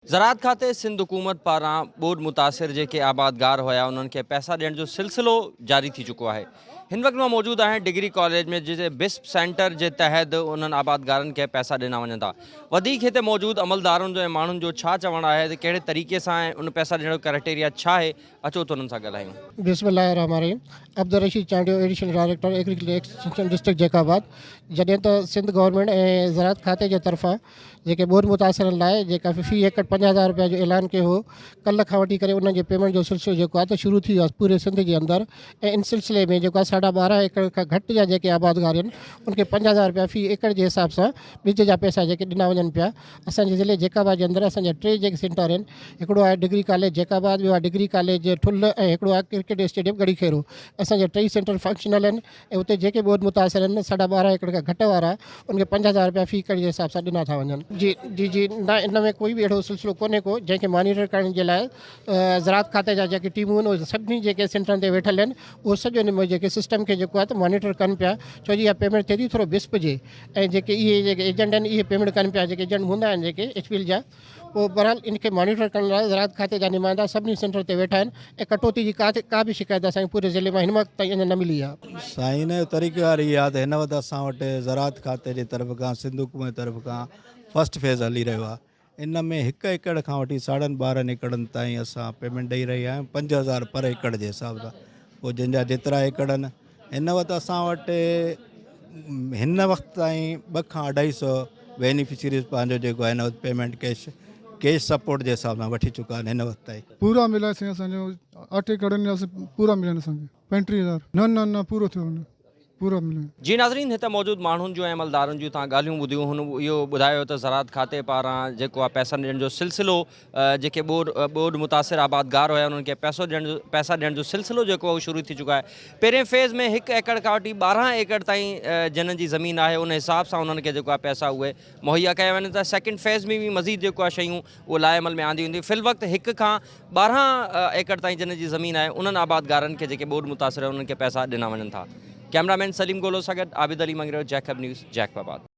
ज़राअत खाते सिंध हुकूमत पारां ॿोॾ मुतासिर जेके आबादगार हुआ उन्हनि खे पैसा ॾियण जो सिलसिलो जारी थी चुको आहे। हिन वक़्तु मां मौजूदु आहियां डिग्री कॉलेज में, जिते बिस्प सेंटर जे तहत उन्हनि आबादगारनि खे पैसा ॾिना वञनि था। वधीक हिते मौजूदु अमलदारनि जो ऐं माण्हुनि जो छा चवणु आहे त कहिड़े तरीक़े सां ऐं उन पैसा ॾियण जो क्राइटेरिया छा आहे, अचो त उन्हनि सां ॻाल्हायूं। बिस्मिल्लाहिर्रहमानिर्रहीम। Abdul Rashid Chandio, additional director agriculture extension district Jacobabad. जॾहिं त सिंध गवर्नमेंट ऐं ज़राअत खाते जे तरफ़ां जेके ॿोॾ मुतासिरनि लाइ जेका फ़ी एकड़ 50,000 रुपया जो ऐलान कयो हो, कल्ह खां वठी करे उन्हनि जे पेमेंट जो सिलसिलो जेको आहे त शुरू थी वियो आहे पूरे सिंध जे अंदरि। ऐं इन सिलसिले में जेको आहे 12.5 एकड़ खां घटि जा जेके आबादगार आहिनि उनखे 50,000 रुपया फ़ी एकड़ जे हिसाब सां ॿिज जा पैसा जेके ॾिना वञनि पिया। असांजे ज़िले जैकाबाद जे अंदरि असांजा 3 जेके सेंटर आहिनि, हिकिड़ो आहे डिग्री कॉलेज जैकाबाद, ॿियो आहे डिग्री कॉलेज ठुल ऐं हिकिड़ो आहे क्रिकेट स्टेडियम गढ़ीखेरो। असांजा 3 सेंटर फंक्शनल आहिनि ऐं उते जेके ॿोॾ मुतासिर आहिनि 12.5 एकड़ खां घटि वारा उनखे 50,000 रुपया फ़ी एकड़ जे हिसाब सां ॾिना था वञनि। जी जी जी न, इन में कोई बि अहिड़ो सिलसिलो कोन्हे को जंहिंखे मॉनिटर करण जे लाइ ज़राअत खाते जा जेके टीमूं आहिनि उहे सभिनी जेके सेंटरनि ते वेठल आहिनि, उहो सॼो इन में जेके सिस्टम खे जेको आहे त मॉनिटर कनि पिया। छो जी इहा पेमेंट थिए थी थोरो बिस्प जे, ऐं जेके इहे जेके एजेंट आहिनि इहे पेमेंट कनि पिया, जेके एजेंट हूंदा आहिनि जेके HPL जा, पोइ बहरहाल इनखे मॉनिटर करण लाइ ज़राअत खाते जा नुमाइंदा सभिनी सेंटर ते वेठा आहिनि। ऐं कटौती जी का बि शिकायत असांखे पूरे ज़िले में हिन वक़्तु ताईं अञा न मिली आहे। साईं, हिन जो तरीक़ेवार इहा आहे त हिन वक़्तु असां वटि ज़राअत खाते जी तरफ़ खां सिंध हुकूमत जी तरफ़ खां फस्ट फेज़ हली रहियो आहे। इन में 1 एकड़ खां वठी 12.5 एकड़नि ताईं असां पेमेंट ॾेई रहिया आहियूं, 5,000 पर एकड़ जे हिसाब सां। पोइ जंहिंजा जेतिरा एकड़ आहिनि, हिन वक़्तु असां वटि हिन वक़्तु ताईं 2 खां 250 बेनिफिशरीज़ पंहिंजो जेको आहे हिन वक़्तु पेमेंट कैश सपोर्ट जे हिसाब सां वठी चुका आहिनि। हिन वक़्तु ताईं पूरा मिलाए साईं असांजो 8 एकड़नि जा पूरा मिलिया आहिनि असांखे 35,000। न पूरो थियो न, पूरा मिलियो। जी नाज़रीन, हिते मौजूदु माण्हुनि जो ऐं अमलदारनि जूं तव्हां ॻाल्हियूं ॿुधियूं। हुन इहो ॿुधायो त ज़राअत खाते पारां जेको आहे पैसा ॾियण जो सिलसिलो, जेके ॿोॾ मुतासिर आबादगार हुआ उन्हनि खे पैसा ॾियण जो सिलसिलो जेको आहे उहो शुरू थी चुका आहे। पहिरें फेज़ में 1 एकड़ खां वठी 12 एकड़ ताईं जिन्हनि जी ज़मीन आहे उन हिसाब सां उन्हनि खे जेको आहे पैसा उहे मुहैया कया वञनि था। सेकेंड फेज़ में बि मज़ीद जेको आहे शयूं उहे लाइअमल में आंदी वेंदियूं। फ़िल वक़्तु 1 खां 12 एकड़ ताईं जिन्हनि जी ज़मीन आहे उन्हनि आबादगारनि खे जेके ॿोॾ मुतासिर आहे उन्हनि खे पैसा ॾिना वञनि था। कैमरामैन सलीम गोलो सां गॾु आबिद अली मंगरो, जैकब न्यूज़, जैकबाबाद।